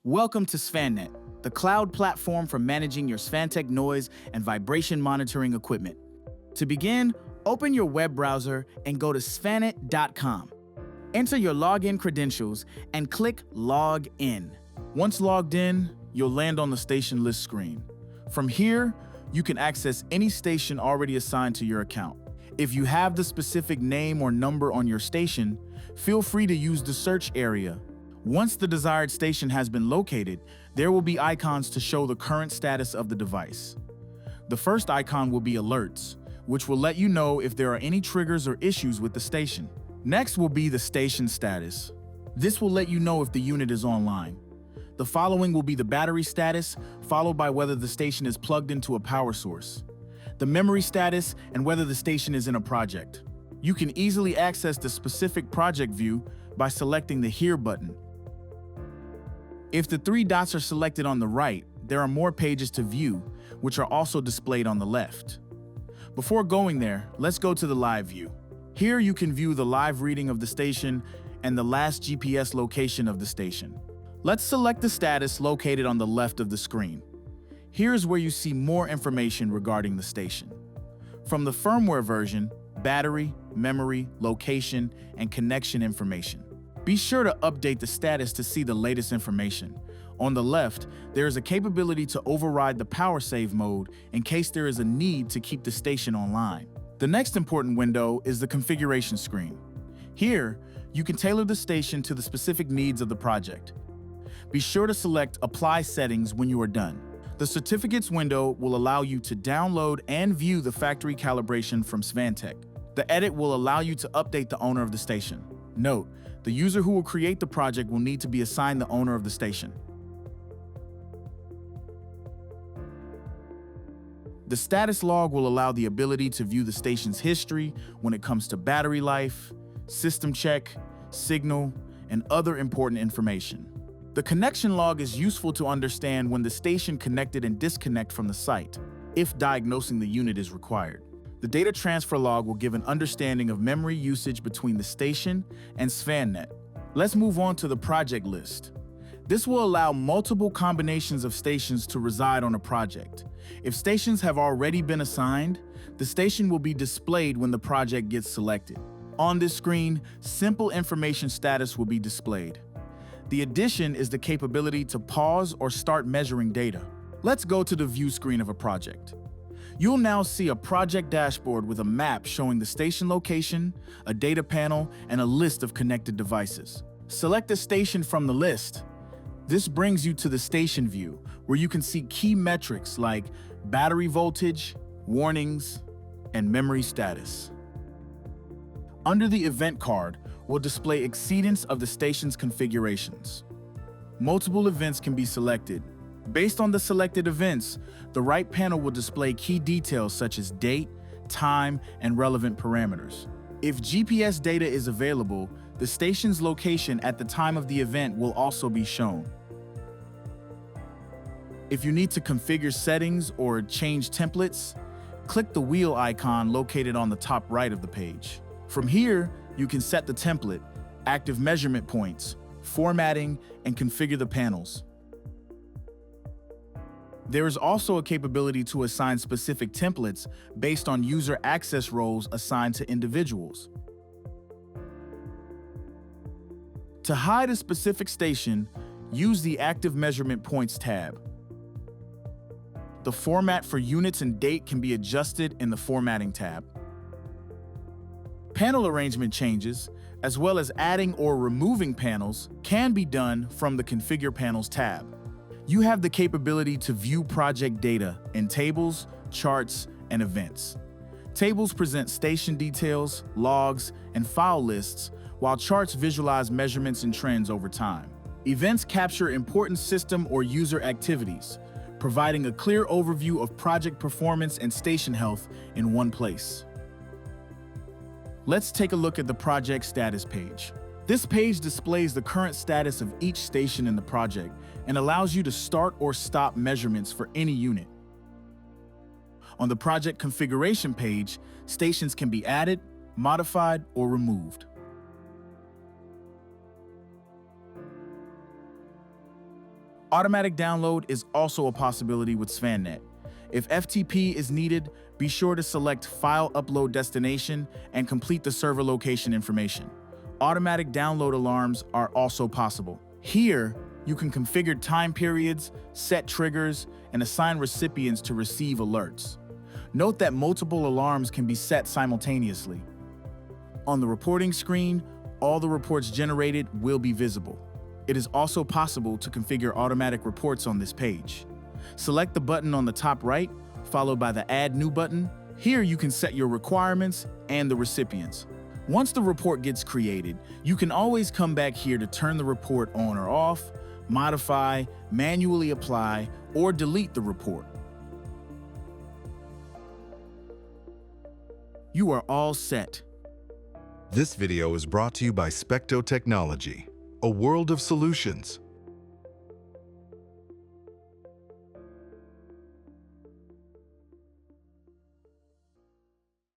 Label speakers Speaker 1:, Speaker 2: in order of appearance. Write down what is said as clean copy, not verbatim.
Speaker 1: Welcome to SvanNet, the cloud platform for managing your SvanTech noise and vibration monitoring equipment. To begin, open your web browser and go to svannet.com. Enter your login credentials and click Log In. Once logged in, you'll land on the station list screen. From here, you can access any station already assigned to your account. If you have the specific name or number on your station, feel free to use the search area. Once the desired station has been located, there will be icons to show the current status of the device. The first icon will be alerts, which will let you know if there are any triggers or issues with the station. Next will be the station status. This will let you know if the unit is online. The following will be the battery status, followed by whether the station is plugged into a power source, the memory status, and whether the station is in a project. You can easily access the specific project view by selecting the Here button. If the three dots are selected on the right, there are more pages to view, which are also displayed on the left. Before going there, let's go to the live view. Here you can view the live reading of the station and the last GPS location of the station. Let's select the status located on the left of the screen. Here's where you see more information regarding the station. From the firmware version, battery, memory, location, and connection information. Be sure to update the status to see the latest information. On the left, there is a capability to override the power save mode in case there is a need to keep the station online. The next important window is the configuration screen. Here, you can tailor the station to the specific needs of the project. Be sure to select Apply Settings when you are done. The certificates window will allow you to download and view the factory calibration from SvanTech. The edit will allow you to update the owner of the station. Note, the user who will create the project will need to be assigned the owner of the station. The status log will allow the ability to view the station's history when it comes to battery life, system check, signal, and other important information. The connection log is useful to understand when the station connected and disconnect from the site, if diagnosing the unit is required. The data transfer log will give an understanding of memory usage between the station and SvanNet. Let's move on to the project list. This will allow multiple combinations of stations to reside on a project. If stations have already been assigned, the station will be displayed when the project gets selected. On this screen, simple information status will be displayed. The addition is the capability to pause or start measuring data. Let's go to the view screen of a project. You'll now see a project dashboard with a map showing the station location, a data panel, and a list of connected devices. Select a station from the list. This brings you to the station view, where you can see key metrics like battery voltage, warnings, and memory status. Under the event card will display exceedance of the station's configurations. Multiple events can be selected. Based on the selected events, the right panel will display key details such as date, time, and relevant parameters. If GPS data is available, the station's location at the time of the event will also be shown. If you need to configure settings or change templates, click the wheel icon located on the top right of the page. From here, you can set the template, active measurement points, formatting, and configure the panels. There is also a capability to assign specific templates based on user access roles assigned to individuals. To hide a specific station, use the Active Measurement Points tab. The format for units and date can be adjusted in the Formatting tab. Panel arrangement changes, as well as adding or removing panels, can be done from the Configure Panels tab. You have the capability to view project data in tables, charts, and events. Tables present station details, logs, and file lists, while charts visualize measurements and trends over time. Events capture important system or user activities, providing a clear overview of project performance and station health in one place. Let's take a look at the project status page. This page displays the current status of each station in the project and allows you to start or stop measurements for any unit. On the project configuration page, stations can be added, modified, or removed. Automatic download is also a possibility with SvanNet. If FTP is needed, be sure to select File Upload Destination and complete the server location information. Automatic download alarms are also possible. Here, you can configure time periods, set triggers, and assign recipients to receive alerts. Note that multiple alarms can be set simultaneously. On the reporting screen, all the reports generated will be visible. It is also possible to configure automatic reports on this page. Select the button on the top right, followed by the Add New button. Here you can set your requirements and the recipients. Once the report gets created, you can always come back here to turn the report on or off, modify, manually apply, or delete the report. You are all set.
Speaker 2: This video is brought to you by Specto Technology, a world of solutions.